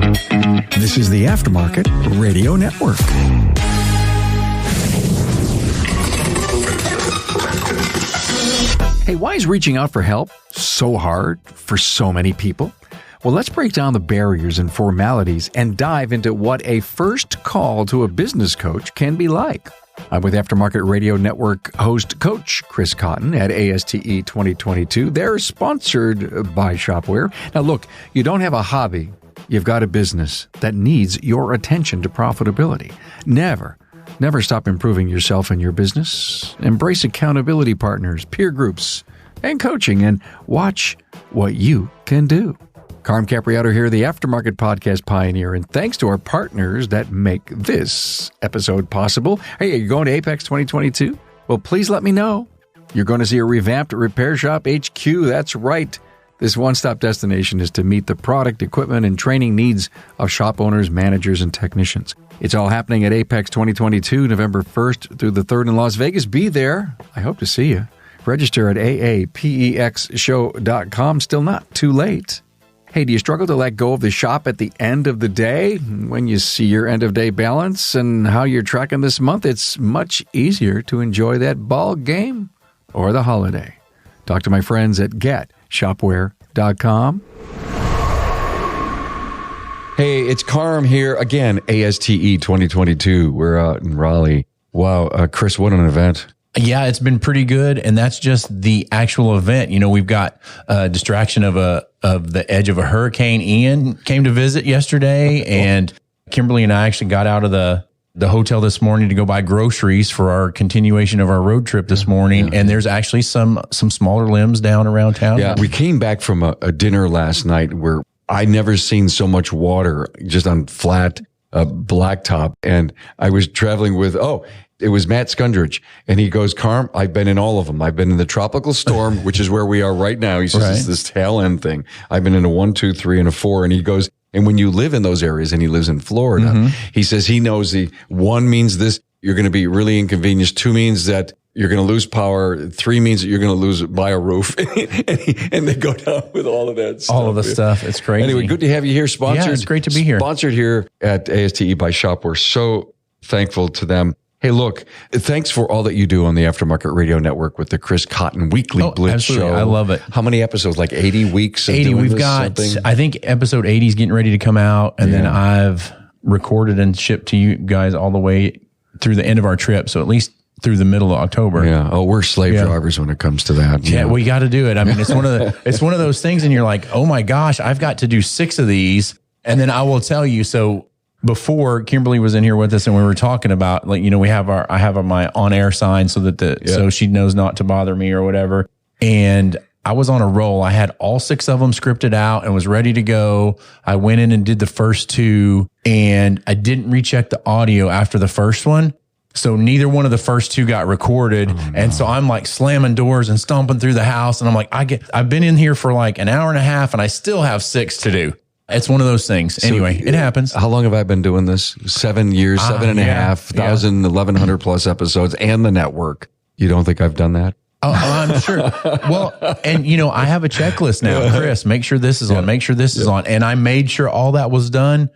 This is the Aftermarket Radio Network. Hey, why is reaching out for help so hard for so many people? Well, let's break down the barriers and formalities and dive into what a first call to a business coach can be like. I'm with Aftermarket Radio Network host Coach Chris Cotton at ASTE 2022. They're sponsored by Shopware. Now look, you don't have a hobby. You've got a business that needs your attention to profitability. Never stop improving yourself and your business. Embrace accountability partners, peer groups, and coaching, and watch what you can do. Carm Capriato here, the Aftermarket Podcast Pioneer, and thanks to our partners that make this episode possible. Hey, are you going to Apex 2022? Well, please let me know. You're going to see a revamped Repair Shop HQ. That's right. This one-stop destination is to meet the product, equipment, and training needs of shop owners, managers, and technicians. It's all happening at Apex 2022, November 1st through the 3rd in Las Vegas. Be there. I hope to see you. Register at aapexshow.com. Still not too late. Hey, do you struggle to let go of the shop at the end of the day? When you see your end-of-day balance and how you're tracking this month, it's much easier to enjoy that ball game or the holiday. Talk to my friends at GetShopware.com. Hey, it's Carm here again, ASTE 2022. We're out in Raleigh. Wow, Chris, what an event. Yeah, it's been pretty good, and that's just the actual event. You know, we've got a distraction of the edge of a Hurricane Ian came to visit yesterday, and Kimberly and I actually got out of the hotel this morning to go buy groceries for our continuation of our road trip this morning. And there's actually some smaller limbs down around town. Yeah, we came back from a dinner last night where I never seen so much water just on flat blacktop. And I was traveling with, it was Matt Skundrich. And he goes, Carm, I've been in all of them. I've been in the tropical storm, which is where we are right now. He says, It's this tail end thing. I've been in a 1, 2, 3, and a 4. And he goes, and when you live in those areas, and he lives in Florida, he says he knows the 1 means this, you're going to be really inconvenienced. 2 means that you're going to lose power. 3 means that you're going to lose by a roof. and they go down with all of that stuff. All of the stuff. It's crazy. Anyway, good to have you here. Sponsored. Yeah, it's great to be here. Sponsored here at ASTE by Shopware. So thankful to them. Hey, look, thanks for all that you do on the Aftermarket Radio Network with the Chris Cotton Weekly Blitz absolutely. Show. I love it. How many episodes? Like 80 weeks? 80. We've got, I think episode 80 is getting ready to come out. And then I've recorded and shipped to you guys all the way through the end of our trip. So at least through the middle of October. Yeah. Oh, we're slave drivers when it comes to that. Yeah, we got to do it. I mean, it's one of those things, and you're like, oh my gosh, I've got to do 6 of these. And then I will tell you, so before Kimberly was in here with us and we were talking about, like, you know, I have my on-air sign so that so she knows not to bother me or whatever. And I was on a roll. I had all 6 of them scripted out and was ready to go. I went in and did the first 2, and I didn't recheck the audio after the first one. So neither one of the first 2 got recorded. And so I'm like slamming doors and stomping through the house. And I'm like, I've been in here for like an hour and a half and I still have 6 to do. It's one of those things. Anyway, it happens. How long have I been doing this? 7 years, 7.5 thousand, 1,100 plus episodes and the network. You don't think I've done that? Oh, I'm sure. Well, and you know, I have a checklist now. Chris, make sure this is on. Make sure this is on. And I made sure all that was done.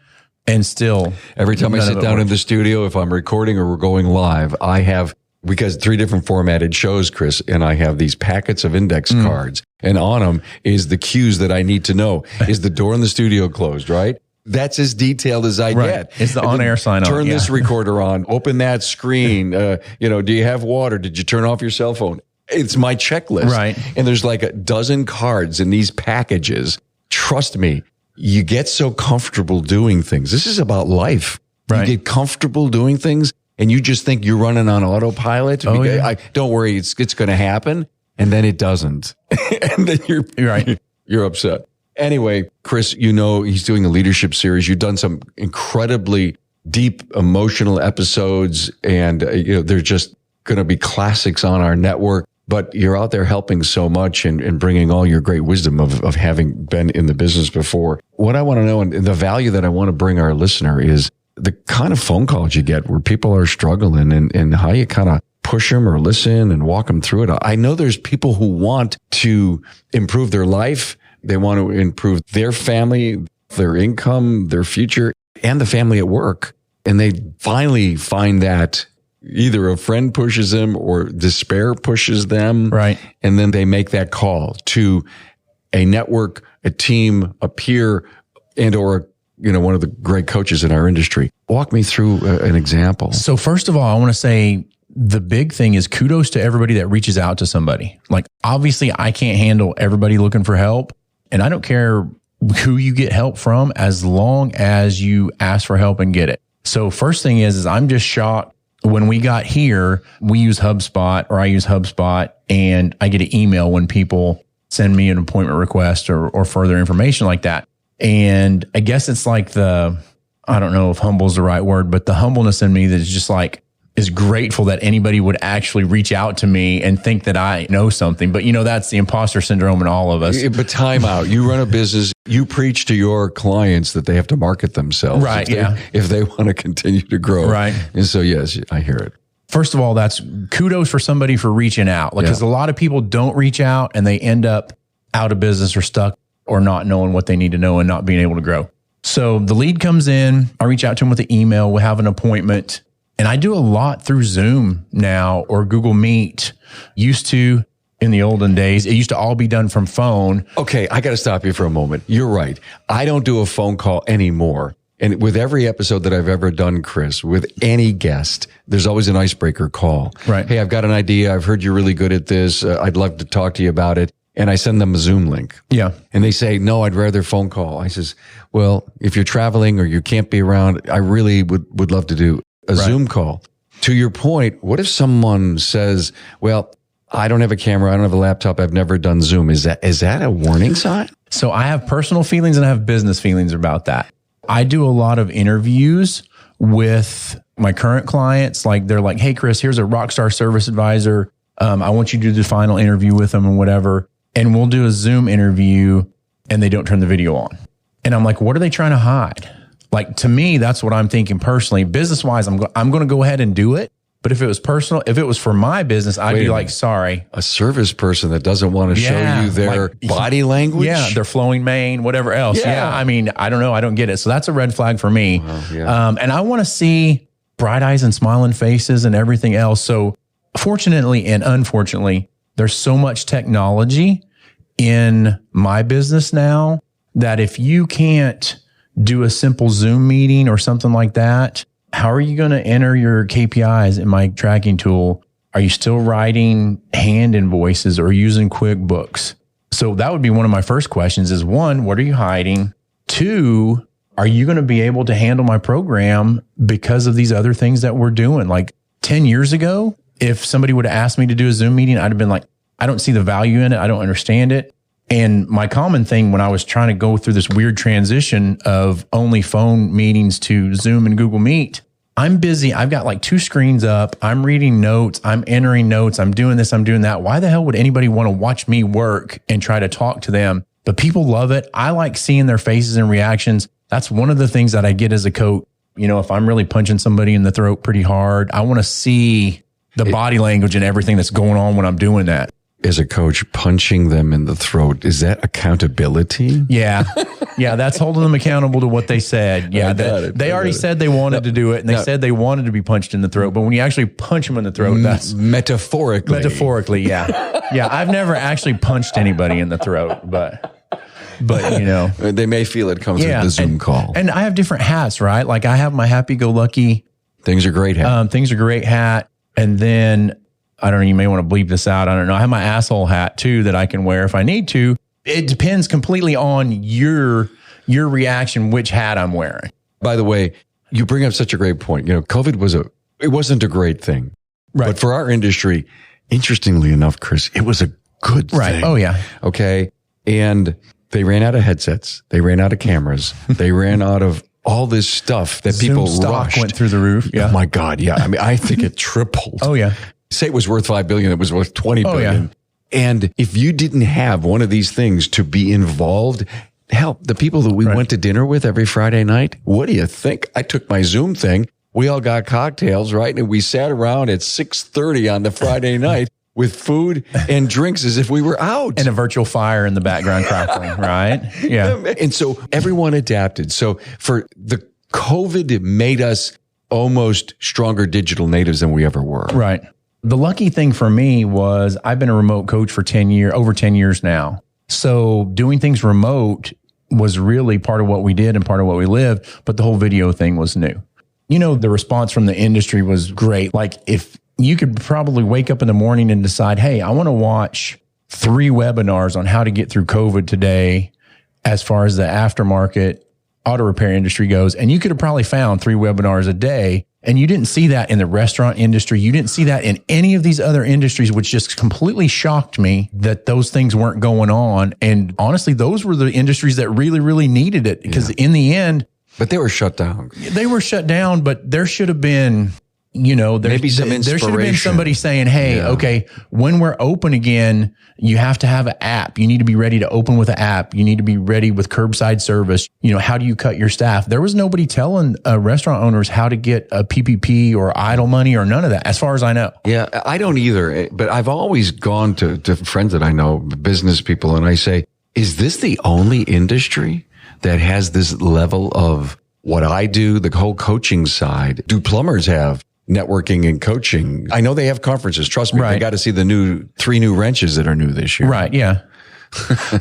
And still, every time I sit down in the studio, if I'm recording or we're going live, I have, because 3 different formatted shows, Chris, and I have these packets of index cards, and on them is the cues that I need to know. Is the door in the studio closed, right? That's as detailed as I get. It's the on-air sign on. Turn this recorder on. Open that screen. Do you have water? Did you turn off your cell phone? It's my checklist. Right. And there's like a dozen cards in these packages. Trust me, you get so comfortable doing things. This is about life. Right. You get comfortable doing things, and you just think you're running on autopilot. Don't worry, it's going to happen, and then it doesn't, and then you're upset. Anyway, Chris, he's doing a leadership series. You've done some incredibly deep emotional episodes, and they're just going to be classics on our network. But you're out there helping so much and bringing all your great wisdom of having been in the business before. What I want to know, and the value that I want to bring our listener, is the kind of phone calls you get where people are struggling and how you kind of push them or listen and walk them through it. I know there's people who want to improve their life. They want to improve their family, their income, their future, and the family at work. And they finally find that either a friend pushes them or despair pushes them. Right. And then they make that call to a network, a team, a peer, and or one of the great coaches in our industry. Walk me through an example. So first of all, I want to say the big thing is kudos to everybody that reaches out to somebody. Like, obviously I can't handle everybody looking for help, and I don't care who you get help from as long as you ask for help and get it. So first thing is I'm just shocked. When we got here, we use HubSpot, or I use HubSpot, and I get an email when people send me an appointment request or further information like that. And I guess it's like I don't know if humble is the right word, but the humbleness in me that is just like, is grateful that anybody would actually reach out to me and think that I know something. But that's the imposter syndrome in all of us. But time out. You run a business. You preach to your clients that they have to market themselves. Right. If they want to continue to grow. Right. And so, yes, I hear it. First of all, that's kudos for somebody for reaching out. Because a lot of people don't reach out and they end up out of business or stuck or not knowing what they need to know and not being able to grow. So the lead comes in. I reach out to them with an email. We have an appointment. And I do a lot through Zoom now or Google Meet. Used to, in the olden days, it used to all be done from phone. Okay, I got to stop you for a moment. You're right. I don't do a phone call anymore. And with every episode that I've ever done, Chris, with any guest, there's always an icebreaker call. Right. Hey, I've got an idea. I've heard you're really good at this. I'd love to talk to you about it. And I send them a Zoom link. Yeah. And they say, no, I'd rather phone call. I says, well, if you're traveling or you can't be around, I really would love to do a Zoom call. To your point, what if someone says, well, I don't have a camera, I don't have a laptop, I've never done Zoom. Is that a warning sign? So I have personal feelings and I have business feelings about that. I do a lot of interviews with my current clients. Like, they're like, hey, Chris, here's a rockstar service advisor. I want you to do the final interview with them and whatever. And we'll do a Zoom interview and they don't turn the video on. And I'm like, what are they trying to hide? Like, to me, that's what I'm thinking personally. Business wise, I'm going to go ahead and do it. But if it was personal, if it was for my business, I'd be like, sorry. A service person that doesn't want to show you their body language? Yeah, their flowing mane, whatever else. Yeah. I mean, I don't know. I don't get it. So that's a red flag for me. And I want to see bright eyes and smiling faces and everything else. So fortunately and unfortunately, there's so much technology in my business now that if you can't do a simple Zoom meeting or something like that, how are you going to enter your KPIs in my tracking tool? Are you still writing hand invoices or using QuickBooks? So that would be one of my first questions is, one, what are you hiding? Two, are you going to be able to handle my program because of these other things that we're doing? Like 10 years ago, if somebody would have asked me to do a Zoom meeting, I'd have been like, I don't see the value in it. I don't understand it. And my common thing when I was trying to go through this weird transition of only phone meetings to Zoom and Google Meet, I'm busy. I've got like 2 screens up. I'm reading notes. I'm entering notes. I'm doing this. I'm doing that. Why the hell would anybody want to watch me work and try to talk to them? But people love it. I like seeing their faces and reactions. That's one of the things that I get as a coach. If I'm really punching somebody in the throat pretty hard, I want to see the body language and everything that's going on when I'm doing that. As a coach, punching them in the throat, is that accountability? Yeah. Yeah, that's holding them accountable to what they said. Yeah, they already said they wanted to do it, and they said they wanted to be punched in the throat. But when you actually punch them in the throat, that's... Metaphorically, yeah. Yeah, I've never actually punched anybody in the throat, but they may feel it comes with the Zoom call. And I have different hats, right? Like, I have my happy-go-lucky... Things are great hat. And then... I don't know, you may want to bleep this out. I don't know. I have my asshole hat too that I can wear if I need to. It depends completely on your reaction, which hat I'm wearing. By the way, you bring up such a great point. COVID it wasn't a great thing. Right. But for our industry, interestingly enough, Chris, it was a good thing. Right. Oh, yeah. Okay. And they ran out of headsets. They ran out of cameras. They ran out of all this stuff that people rushed. Went through the roof. Yeah. Oh my God. Yeah. I mean, I think it tripled. Oh, yeah. Say it was worth $5 billion, it was worth $20 billion. Yeah. And if you didn't have one of these things to be involved, hell, the people that we went to dinner with every Friday night, what do you think? I took my Zoom thing. We all got cocktails, right? And we sat around at 6:30 on the Friday night with food and drinks as if we were out. And a virtual fire in the background crackling, right? Yeah. And so everyone adapted. So for the COVID, it made us almost stronger digital natives than we ever were. Right. The lucky thing for me was I've been a remote coach for over 10 years now. So doing things remote was really part of what we did and part of what we lived, but the whole video thing was new. You know, the response from the industry was great. Like if you could probably wake up in the morning and decide, hey, I want to watch 3 webinars on how to get through COVID today as far as the aftermarket auto repair industry goes. And you could have probably found 3 webinars a day. And you didn't see that in the restaurant industry. You didn't see that in any of these other industries, which just completely shocked me that those things weren't going on. And honestly, those were the industries that really, really needed it because in the end. But they were shut down. They were shut down, but there should have been, you know, maybe some inspiration. There should have been somebody saying, hey, okay, when we're open again, you have to have an app. You need to be ready to open with an app. You need to be ready with curbside service. You know, how do you cut your staff? There was nobody telling restaurant owners how to get a PPP or idle money or none of that, as far as I know. Yeah, I don't either. But I've always gone to friends that I know, business people, and I say, is this the only industry that has this level of what I do, the whole coaching side? Do plumbers have networking and coaching? I know they have conferences. Trust me, They got to see the 3 new wrenches that are new this year. Right. Yeah.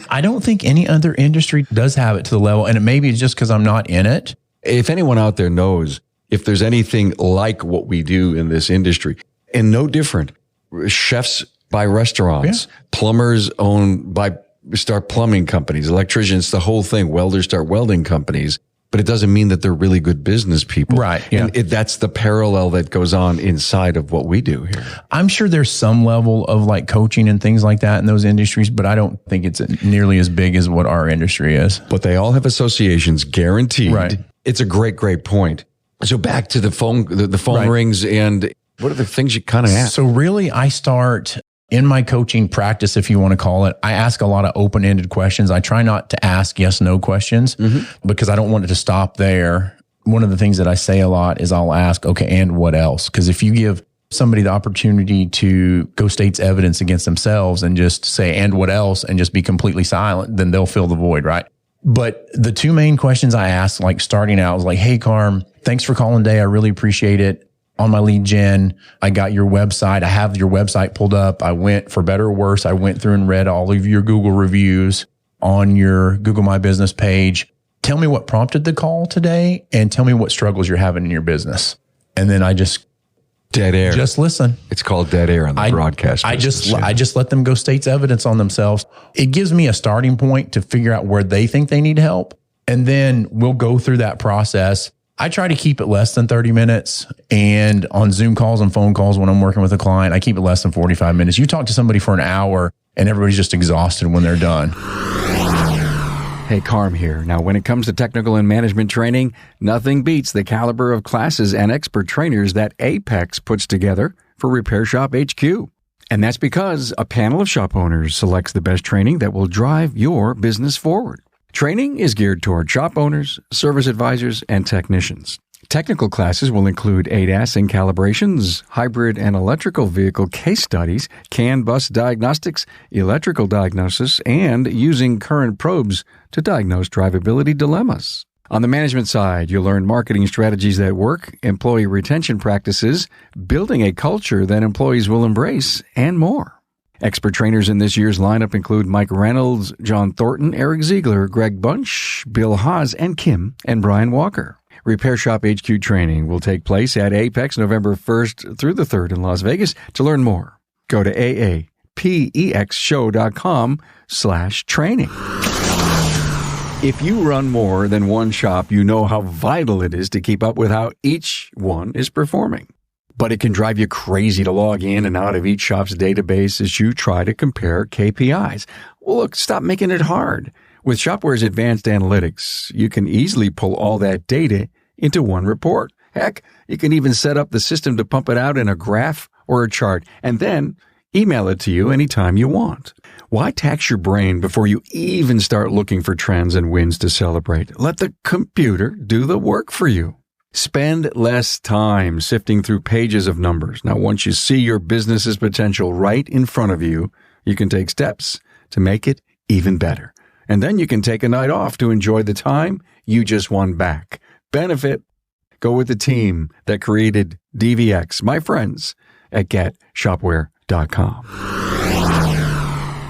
I don't think any other industry does have it to the level, and it maybe it's just because I'm not in it. If anyone out there knows if there's anything like what we do in this industry, and no different, chefs buy restaurants, plumbers start plumbing companies, electricians, the whole thing, welders start welding companies. But it doesn't mean that they're really good business people. Right. Yeah. And that's the parallel that goes on inside of what we do here. I'm sure there's some level of like coaching and things like that in those industries, but I don't think it's nearly as big as what our industry is. But they all have associations guaranteed. Right. It's a great, great point. So back to the phone, the phone rings, and what are the things you kind of ask? So really, I start in my coaching practice, if you want to call it, I ask a lot of open-ended questions. I try not to ask yes/no questions because I don't want it to stop there. One of the things that I say a lot is I'll ask, okay, and what else? Because if you give somebody the opportunity to go state's evidence against themselves and just say, and what else, and just be completely silent, then they'll fill the void, right? But the 2 main questions I asked, like starting out, was like, hey, Carm, thanks for calling today. I really appreciate it. On my lead gen, I got your website. I have your website pulled up. I went, for better or worse, I went through and read all of your Google reviews on your Google My Business page. Tell me what prompted the call today and tell me what struggles you're having in your business. And then I just dead air. Just listen. It's called dead air on the broadcast. I just let them go state's evidence on themselves. It gives me a starting point to figure out where they think they need help. And then we'll go through that process. I try to keep it less than 30 minutes, and on Zoom calls and phone calls when I'm working with a client, I keep it less than 45 minutes. You talk to somebody for an hour and everybody's just exhausted when they're done. Hey, Carm here. Now, when it comes to technical and management training, nothing beats the caliber of classes and expert trainers that Apex puts together for Repair Shop HQ. And that's because a panel of shop owners selects the best training that will drive your business forward. Training is geared toward shop owners, service advisors, and technicians. Technical classes will include ADAS and calibrations, hybrid and electrical vehicle case studies, CAN bus diagnostics, electrical diagnosis, and using current probes to diagnose drivability dilemmas. On the management side, you'll learn marketing strategies that work, employee retention practices, building a culture that employees will embrace, and more. Expert trainers in this year's lineup include Mike Reynolds, John Thornton, Eric Ziegler, Greg Bunch, Bill Haas, and Kim and Brian Walker. Repair Shop HQ training will take place at Apex November 1st through the 3rd in Las Vegas. To learn more, go to aapexshow.com/training. If you run more than one shop, you know how vital it is to keep up with how each one is performing. But it can drive you crazy to log in and out of each shop's database as you try to compare KPIs. Well, look, stop making it hard. With Shopware's advanced analytics, you can easily pull all that data into one report. Heck, you can even set up the system to pump it out in a graph or a chart and then email it to you anytime you want. Why tax your brain before you even start looking for trends and wins to celebrate? Let the computer do the work for you. Spend less time sifting through pages of numbers. Now, once you see your business's potential right in front of you, you can take steps to make it even better. And then you can take a night off to enjoy the time you just won back. Benefit. Go with the team that created DVX, my friends at GetShopware.com.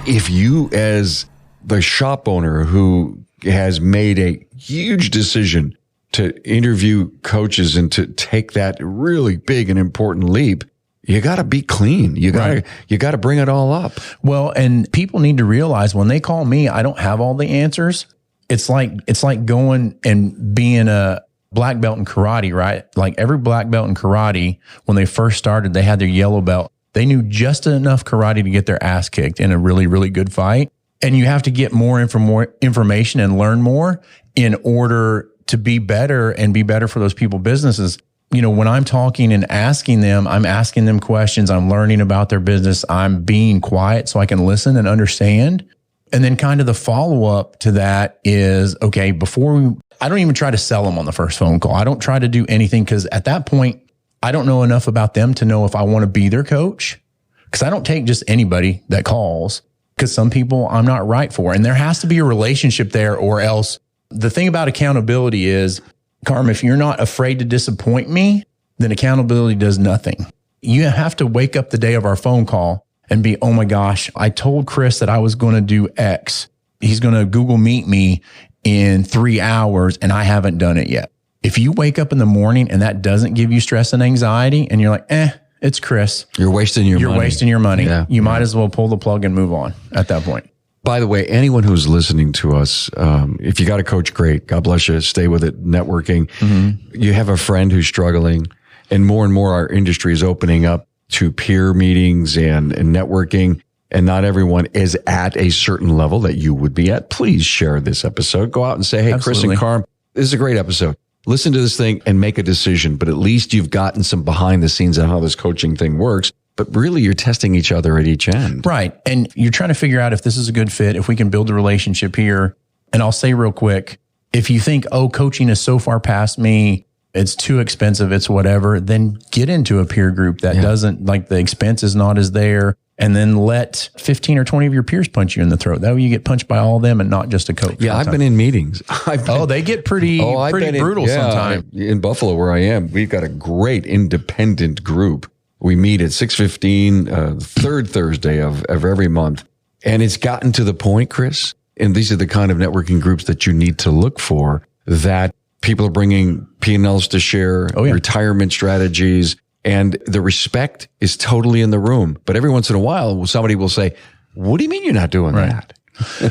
If you, as the shop owner who has made a huge decision to interview coaches and to take that really big and important leap, you got to be clean. You got to bring it all up. Well, and people need to realize when they call me, I don't have all the answers. It's like going and being a black belt in karate, right? Like every black belt in karate, when they first started, they had their yellow belt. They knew just enough karate to get their ass kicked in a really, really good fight. And you have to get more information and learn more in order to be better and be better for those people businesses. You know, when I'm talking and asking them, I'm asking them questions. I'm learning about their business. I'm being quiet so I can listen and understand. And then kind of the follow up to that is, okay, I don't even try to sell them on the first phone call. I don't try to do anything because at that point, I don't know enough about them to know if I want to be their coach, because I don't take just anybody that calls, because some people I'm not right for. And there has to be a relationship there, or else the thing about accountability is, Carm, if you're not afraid to disappoint me, then accountability does nothing. You have to wake up the day of our phone call and be, oh my gosh, I told Chris that I was going to do X. He's going to Google Meet me in 3 hours and I haven't done it yet. If you wake up in the morning and that doesn't give you stress and anxiety and you're like, it's Chris. You're wasting your money. You're wasting your money. Yeah. You might as well pull the plug and move on at that point. By the way, anyone who's listening to us, if you got a coach, great. God bless you. Stay with it. Networking. Mm-hmm. You have a friend who's struggling, and more our industry is opening up to peer meetings and networking. And not everyone is at a certain level that you would be at. Please share this episode. Go out and say, hey, Absolutely. Chris and Carm, this is a great episode. Listen to this thing and make a decision. But at least you've gotten some behind the scenes on how this coaching thing works. But really, you're testing each other at each end. Right. And you're trying to figure out if this is a good fit, if we can build a relationship here. And I'll say real quick, if you think, oh, coaching is so far past me, it's too expensive, it's whatever, then get into a peer group that doesn't, like, the expense is not as there. And then let 15 or 20 of your peers punch you in the throat. That way you get punched by all of them and not just a coach. Yeah, I've been in meetings. They get pretty brutal sometimes. In Buffalo, where I am, we've got a great independent group. We meet at 6:15, third Thursday of every month. And it's gotten to the point, Chris, and these are the kind of networking groups that you need to look for, that people are bringing P&Ls to share, retirement strategies, and the respect is totally in the room. But every once in a while, somebody will say, what do you mean you're not doing that?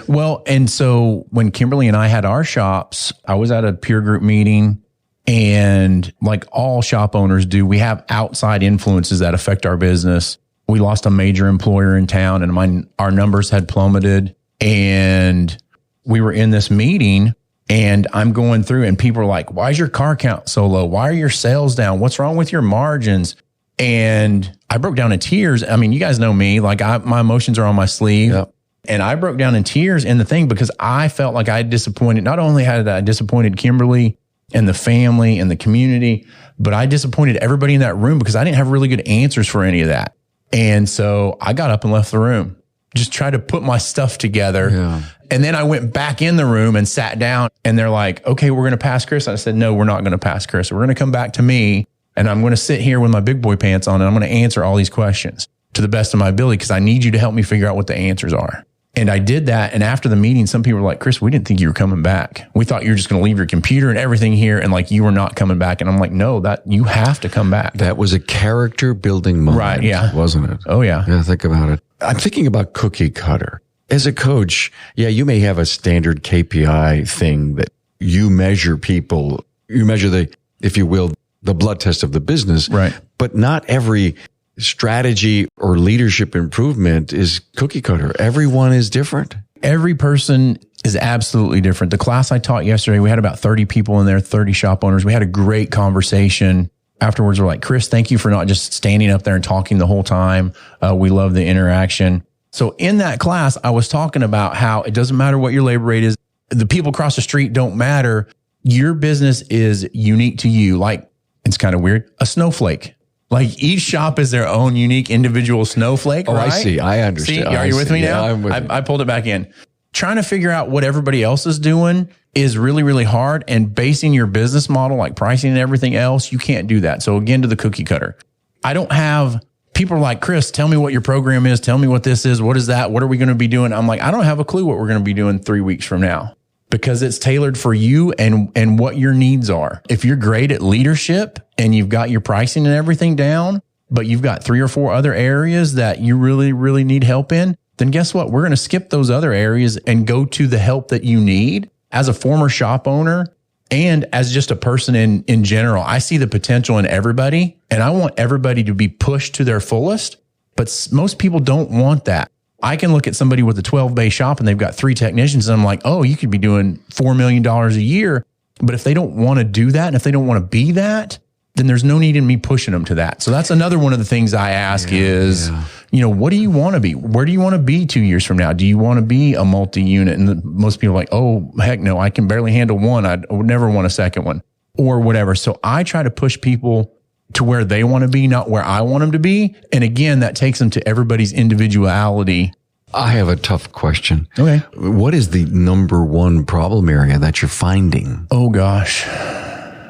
Well, and so when Kimberly and I had our shops, I was at a peer group meeting, and like all shop owners do, we have outside influences that affect our business. We lost a major employer in town, and our numbers had plummeted. And we were in this meeting, and I'm going through, and people are like, why is your car count so low? Why are your sales down? What's wrong with your margins? And I broke down in tears. I mean, you guys know me, like my emotions are on my sleeve. Yep. And I broke down in tears in the thing because I felt like I had disappointed. Not only had I disappointed Kimberly and the family and the community, but I disappointed everybody in that room because I didn't have really good answers for any of that. And so I got up and left the room, just tried to put my stuff together. Yeah. And then I went back in the room and sat down, and they're like, okay, we're going to pass Chris. I said, no, we're not going to pass Chris. We're going to come back to me, and I'm going to sit here with my big boy pants on, and I'm going to answer all these questions to the best of my ability, because I need you to help me figure out what the answers are. And I did that. And after the meeting, some people were like, Chris, we didn't think you were coming back. We thought you were just going to leave your computer and everything here, and like you were not coming back. And I'm like, no, that you have to come back. That was a character building moment, right? Yeah. Wasn't it? Oh, yeah. Yeah, think about it. I'm thinking about cookie cutter. As a coach, yeah, you may have a standard KPI thing that you measure people. You measure the, if you will, the blood test of the business. Right. But not every strategy or leadership improvement is cookie cutter. Everyone is different. Every person is absolutely different. The class I taught yesterday, we had about 30 people in there, 30 shop owners. We had a great conversation. Afterwards, we're like, Chris, thank you for not just standing up there and talking the whole time. We love the interaction. So in that class, I was talking about how it doesn't matter what your labor rate is. The people across the street don't matter. your business is unique to you. Like, it's kind of weird, a snowflake. Like each shop is their own unique individual snowflake. Oh, right? I see. I understand. See, are you with me now? I'm with you. I pulled it back in. Trying to figure out what everybody else is doing is really, really hard. And basing your business model, like pricing and everything else, you can't do that. So again, to the cookie cutter. I don't have people are like, Chris, tell me what your program is. Tell me what this is. What is that? What are we going to be doing? I'm like, I don't have a clue what we're going to be doing 3 weeks from now, because it's tailored for you and what your needs are. If you're great at leadership and you've got your pricing and everything down, but you've got 3 or 4 other areas that you really, really need help in, then guess what? We're going to skip those other areas and go to the help that you need. As a former shop owner and as just a person in general, I see the potential in everybody, and I want everybody to be pushed to their fullest. But most people don't want that. I can look at somebody with a 12-bay shop and they've got 3 technicians, and I'm like, oh, you could be doing $4 million a year. But if they don't want to do that, and if they don't want to be that, then there's no need in me pushing them to that. So that's another one of the things I ask is, what do you want to be? Where do you want to be 2 years from now? Do you want to be a multi-unit? And most people are like, oh, heck no, I can barely handle one. I would never want a second one or whatever. So I try to push people to where they want to be, not where I want them to be. And again, that takes them to everybody's individuality. I have a tough question. Okay. What is the number one problem area that you're finding? Oh, gosh.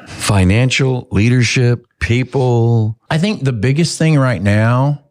Financial, leadership, people? I think the biggest thing right now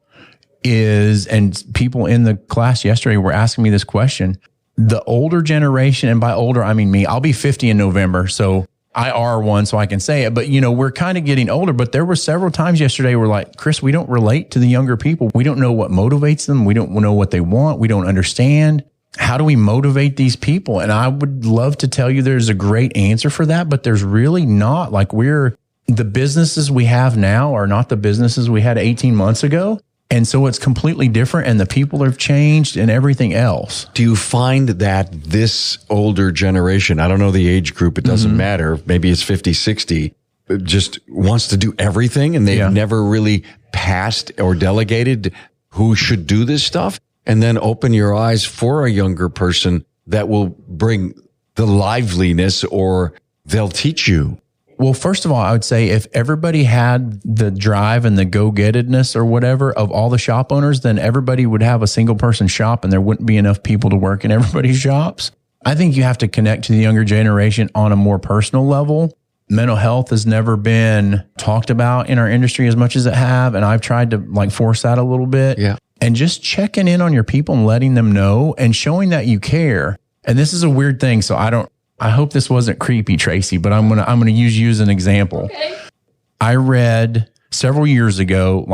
is, and people in the class yesterday were asking me this question, the older generation, and by older, I mean me, I'll be 50 in November. So I are one, so I can say it, but we're kind of getting older. But there were several times yesterday where like, Chris, we don't relate to the younger people. We don't know what motivates them. We don't know what they want. We don't understand. How do we motivate these people? And I would love to tell you there's a great answer for that, but there's really not. Like, the businesses we have now are not the businesses we had 18 months ago. And so it's completely different, and the people have changed and everything else. Do you find that this older generation, I don't know the age group, it doesn't matter, maybe it's 50, 60, just wants to do everything, and they've never really passed or delegated who should do this stuff? And then open your eyes for a younger person that will bring the liveliness, or they'll teach you. Well, first of all, I would say if everybody had the drive and the go-gettedness or whatever of all the shop owners, then everybody would have a single person shop and there wouldn't be enough people to work in everybody's shops. I think you have to connect to the younger generation on a more personal level. Mental health has never been talked about in our industry as much as it have. And I've tried to force that a little bit. Yeah. And just checking in on your people and letting them know and showing that you care. And this is a weird thing. So I hope this wasn't creepy, Tracy, but I'm gonna use you as an example. Okay. I read several years ago,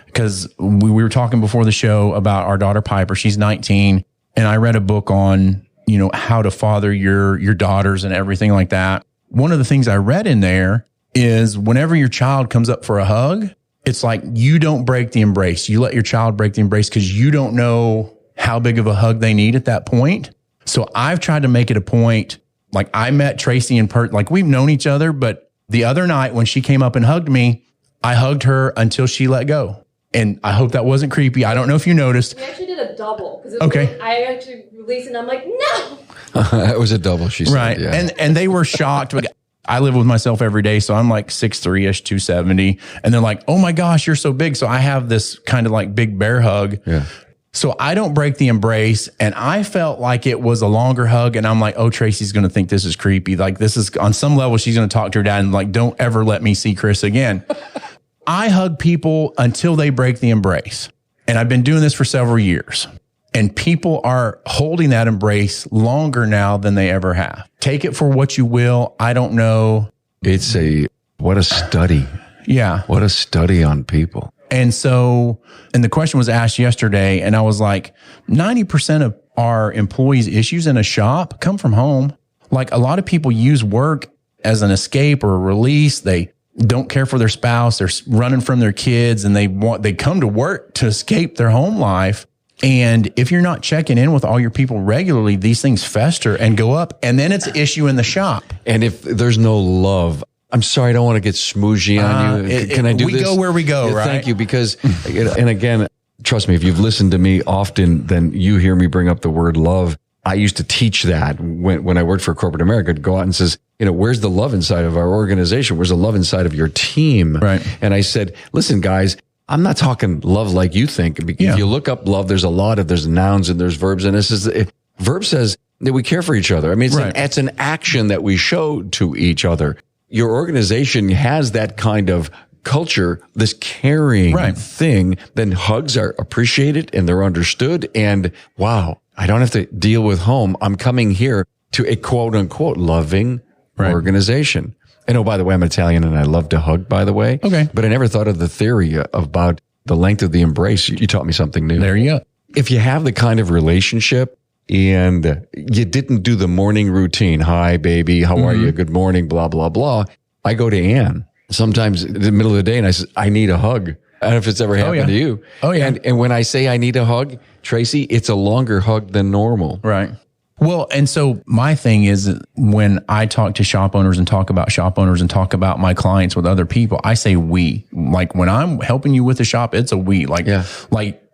because we were talking before the show about our daughter Piper. She's 19, and I read a book on how to father your daughters and everything like that. One of the things I read in there is whenever your child comes up for a hug, it's like you don't break the embrace. You let your child break the embrace because you don't know how big of a hug they need at that point. So I've tried to make it a point. Like, I met Tracy in person, we've known each other, but the other night when she came up and hugged me, I hugged her until she let go. And I hope that wasn't creepy. I don't know if you noticed. We actually did a double. Okay. I actually released it and I'm like, no. It was a double, she said. Right. Yeah. And they were shocked. I live with myself every day, so I'm 6'3"ish, 270. And they're like, oh my gosh, you're so big. So I have this kind of big bear hug. Yeah. So I don't break the embrace, and I felt like it was a longer hug, and I'm like, oh, Tracy's going to think this is creepy. This is, on some level, she's going to talk to her dad and don't ever let me see Chris again. I hug people until they break the embrace, and I've been doing this for several years, and people are holding that embrace longer now than they ever have. Take it for what you will. I don't know. What a study. Yeah. What a study on people. And the question was asked yesterday, and I was like, 90% of our employees' issues in a shop come from home. A lot of people use work as an escape or a release. They don't care for their spouse. They're running from their kids, and they come to work to escape their home life. And if you're not checking in with all your people regularly, these things fester and go up, and then it's an issue in the shop. And if there's no love, I'm sorry, I don't want to get smooshy on you. Can I do this? We go where we go, right? Thank you, because, and again, trust me, if you've listened to me often, then you hear me bring up the word love. I used to teach that when I worked for corporate America. I'd go out and says, where's the love inside of our organization? Where's the love inside of your team? Right. And I said, listen, guys, I'm not talking love like you think. If you look up love, there's nouns and there's verbs. And verb says that we care for each other. I mean, it's an action that we show to each other. Your organization has that kind of culture, this caring thing, then hugs are appreciated and they're understood. And wow, I don't have to deal with home. I'm coming here to a quote unquote loving organization. And oh, by the way, I'm Italian and I love to hug, by the way. Okay. But I never thought of the theory about the length of the embrace. You taught me something new. There you go. If you have the kind of relationship and you didn't do the morning routine, hi, baby, how are you? Good morning, blah, blah, blah. I go to Ann sometimes in the middle of the day and I say, I need a hug. I don't know if it's ever happened to you. Oh, yeah. And when I say I need a hug, Tracy, it's a longer hug than normal. Right. Well, and so my thing is when I talk to shop owners and talk about my clients with other people, I say we. Like when I'm helping you with a shop, it's a we. Like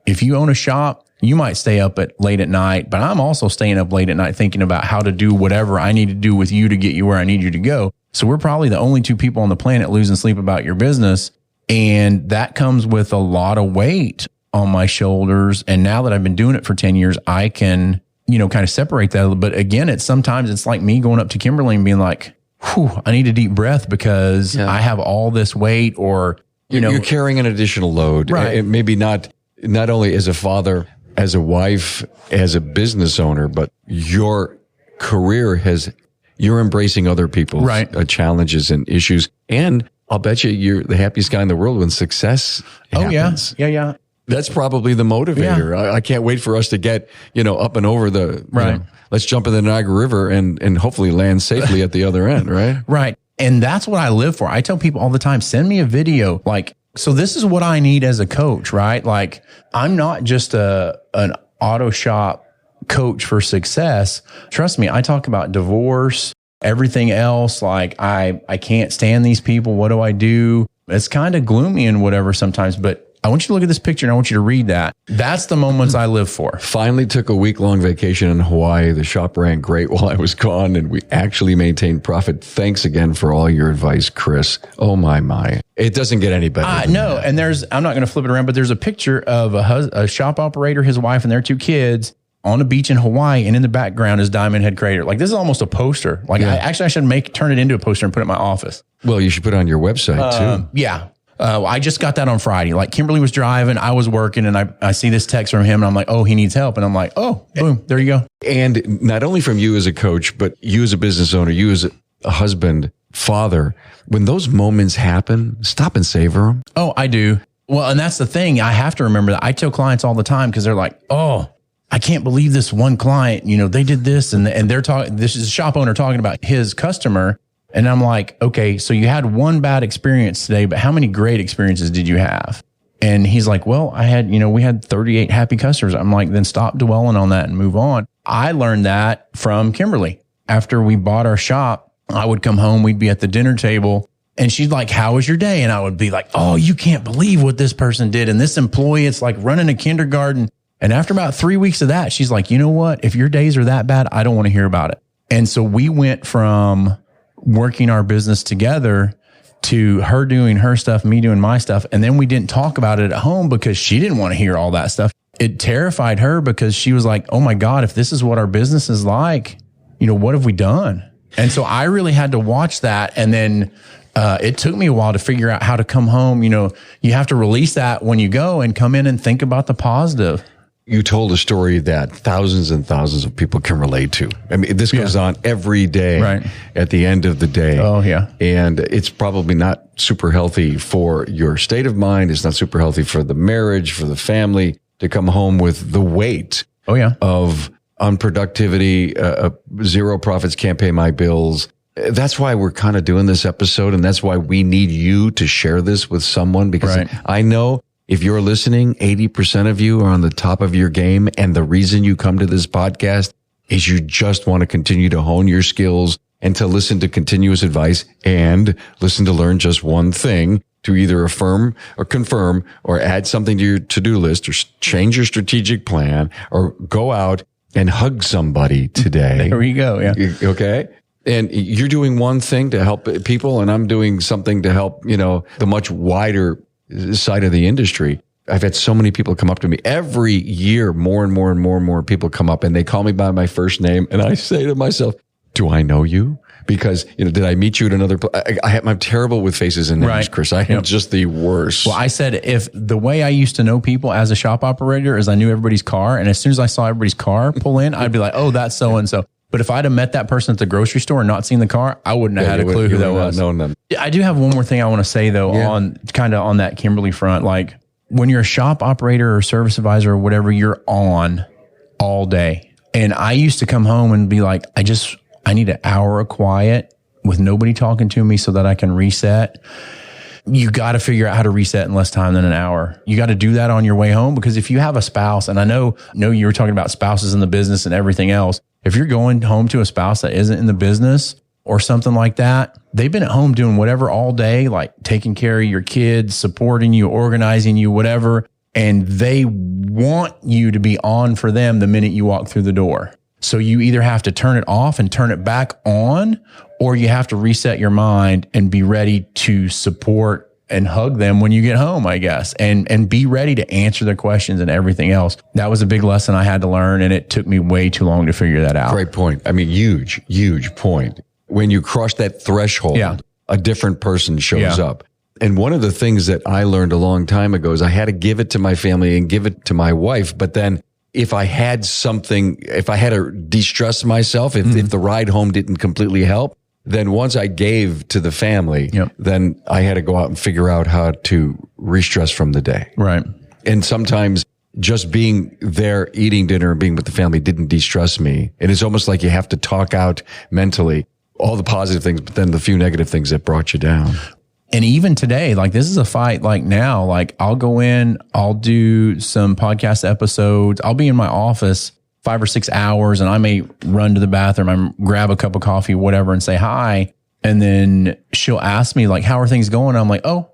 if you own a shop, you might stay up late at night, but I'm also staying up late at night thinking about how to do whatever I need to do with you to get you where I need you to go. So we're probably the only two people on the planet losing sleep about your business. And that comes with a lot of weight on my shoulders. And now that I've been doing it for 10 years, I can, kind of separate that a little. But again, sometimes it's like me going up to Kimberly and being like, whew, I need a deep breath because I have all this weight or, you're carrying an additional load. Right. And maybe not only as a father, as a wife, as a business owner, but your career you're embracing other people's challenges and issues. And I'll bet you're the happiest guy in the world when success happens. Oh, yeah. That's probably the motivator. Yeah. I can't wait for us to get, up and over let's jump in the Niagara River and hopefully land safely at the other end, right? Right. And that's what I live for. I tell people all the time, send me a video. So this is what I need as a coach, right? Like I'm not just an auto shop coach for success. Trust me, I talk about divorce, everything else. Like I can't stand these people. What do I do? It's kind of gloomy and whatever sometimes, but I want you to look at this picture and I want you to read that. That's the moments I live for. Finally took a week-long vacation in Hawaii. The shop ran great while I was gone and we actually maintained profit. Thanks again for all your advice, Chris. Oh my. It doesn't get any better. No. And I'm not going to flip it around, but there's a picture of a shop operator, his wife and their two kids on a beach in Hawaii. And in the background is Diamond Head Crater. Like this is almost a poster. Like I should turn it into a poster and put it in my office. Well, you should put it on your website too. Yeah. I just got that on Friday. Like Kimberly was driving, I was working, and I see this text from him, and I'm like, oh, he needs help. And I'm like, oh, boom, there you go. And not only from you as a coach, but you as a business owner, you as a husband, father, when those moments happen, stop and savor them. Oh, I do. Well, and that's the thing. I have to remember that. I tell clients all the time because they're like, oh, I can't believe this one client, they did this, and they're talking. This is a shop owner talking about his customer. And I'm like, okay, so you had one bad experience today, but how many great experiences did you have? And he's like, well, we had 38 happy customers. I'm like, then stop dwelling on that and move on. I learned that from Kimberly. After we bought our shop, I would come home, we'd be at the dinner table and she's like, how was your day? And I would be like, oh, you can't believe what this person did. And this employee, it's like running a kindergarten. And after about 3 weeks of that, she's like, you know what? If your days are that bad, I don't want to hear about it. And so we went from working our business together to her doing her stuff, me doing my stuff. And then we didn't talk about it at home because she didn't want to hear all that stuff. It terrified her because she was like, oh my God, if this is what our business is like, what have we done? And so I really had to watch that. And then it took me a while to figure out how to come home. You have to release that when you go and come in and think about the positive. You told a story that thousands and thousands of people can relate to. I mean, this goes on every day at the end of the day. Oh, yeah. And it's probably not super healthy for your state of mind. It's not super healthy for the marriage, for the family to come home with the weight of unproductivity, zero profits, can't pay my bills. That's why we're kind of doing this episode. And that's why we need you to share this with someone because I know if you're listening, 80% of you are on the top of your game. And the reason you come to this podcast is you just want to continue to hone your skills and to listen to continuous advice and listen to learn just one thing to either affirm or confirm or add something to your to-do list or change your strategic plan or go out and hug somebody today. There we go. Yeah. Okay. And you're doing one thing to help people, and I'm doing something to help, the much wider side of the industry. I've had so many people come up to me every year. More and more and more and more people come up and they call me by my first name. And I say to myself, do I know you? Because, did I meet you at another place? I'm terrible with faces and names, right. Chris. I am just the worst. Well, I said, if the way I used to know people as a shop operator is I knew everybody's car. And as soon as I saw everybody's car pull in, I'd be like, oh, that's so-and-so. But if I'd have met that person at the grocery store and not seen the car, I wouldn't have had a clue who that was. Known them. I do have one more thing I want to say though, on that Kimberly front. Like when you're a shop operator or service advisor or whatever, you're on all day. And I used to come home and be like, I need an hour of quiet with nobody talking to me so that I can reset. You got to figure out how to reset in less time than an hour. You got to do that on your way home, because if you have a spouse, and I know you were talking about spouses in the business and everything else. If you're going home to a spouse that isn't in the business or something like that, they've been at home doing whatever all day, like taking care of your kids, supporting you, organizing you, whatever. And they want you to be on for them the minute you walk through the door. So you either have to turn it off and turn it back on, or you have to reset your mind and be ready to support and hug them when you get home, I guess, and be ready to answer their questions and everything else. That was a big lesson I had to learn, and it took me way too long to figure that out. Great point. I mean, huge point. When you cross that threshold, a different person shows up. And one of the things that I learned a long time ago is I had to give it to my family and give it to my wife. But then if I had to de-stress myself, if the ride home didn't completely help, then once I gave to the family, then I had to go out and figure out how to re-stress from the day. Right. And sometimes just being there, eating dinner and being with the family didn't de-stress me. And it's almost like you have to talk out mentally all the positive things, but then the few negative things that brought you down. And even today, like this is a fight. Like now, like I'll go in, I'll do some podcast episodes. I'll be in my office 5 or 6 hours, and I may run to the bathroom and grab a cup of coffee, whatever, and say hi. And then she'll ask me like, how are things going? I'm like, oh,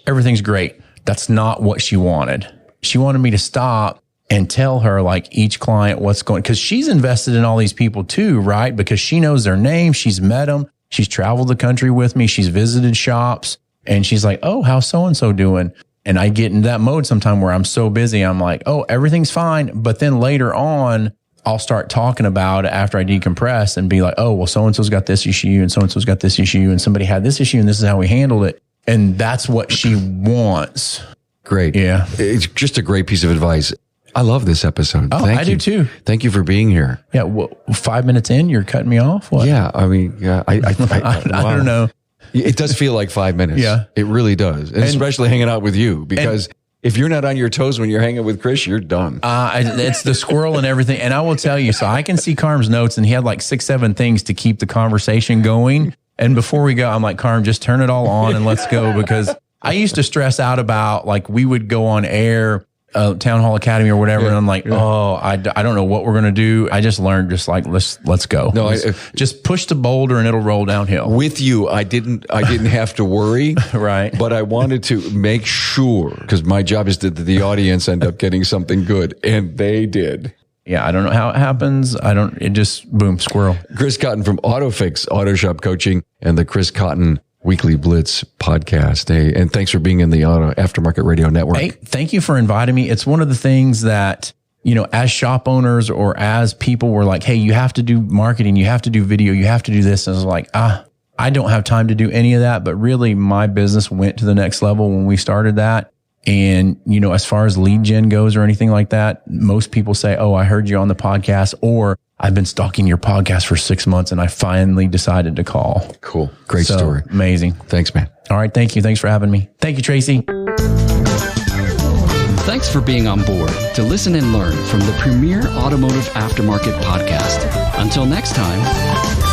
everything's great. That's not what she wanted. She wanted me to stop and tell her like each client what's going, because she's invested in all these people too, right? Because she knows their name. She's met them. She's traveled the country with me. She's visited shops, and she's like, oh, how's so-and-so doing? And I get in that mode sometime where I'm so busy. I'm like, oh, everything's fine. But then later on, I'll start talking about it after I decompress and be like, oh, well, so-and-so's got this issue and so-and-so's got this issue and somebody had this issue and this is how we handled it. And that's what she wants. Great. Yeah. It's just a great pice of advice. I love this episode. Oh, I do too. Thank you for being here. Yeah. Well, 5 minutes in, you're cutting me off? What? Yeah. I mean, I don't know. It does feel like 5 minutes. Yeah. It really does. And especially hanging out with you, because if you're not on your toes when you're hanging with Chris, you're done. It's the squirrel and everything. And I will tell you, so I can see Carm's notes, and he had like 6, 7 things to keep the conversation going. And before we go, I'm like, Carm, just turn it all on and let's go. Because I used to stress out about like, we would go on air, Town Hall Academy or whatever. And I'm like, I don't know what we're going to do. I just learned just like, let's go. No, just push the boulder and it'll roll downhill. With you, I didn't have to worry. Right. But I wanted to make sure, because my job is that the audience end up getting something good. And they did. Yeah. I don't know how it happens. It just boom, squirrel. Chris Cotton from AutoFix Auto Shop Coaching and the Chris Cotton Weekly Blitz podcast. Hey, and thanks for being in the Aftermarket Radio Network. Hey, thank you for inviting me. It's one of the things that, as shop owners or as people were like, hey, you have to do marketing, you have to do video, you have to do this. And I was like, I don't have time to do any of that. But really, my business went to the next level when we started that. And, as far as lead gen goes or anything like that, most people say, oh, I heard you on the podcast, or I've been stalking your podcast for 6 months and I finally decided to call. Cool. Great story. Amazing. Thanks, man. All right. Thank you. Thanks for having me. Thank you, Tracy. Thanks for being on board to listen and learn from the premier automotive aftermarket podcast. Until next time.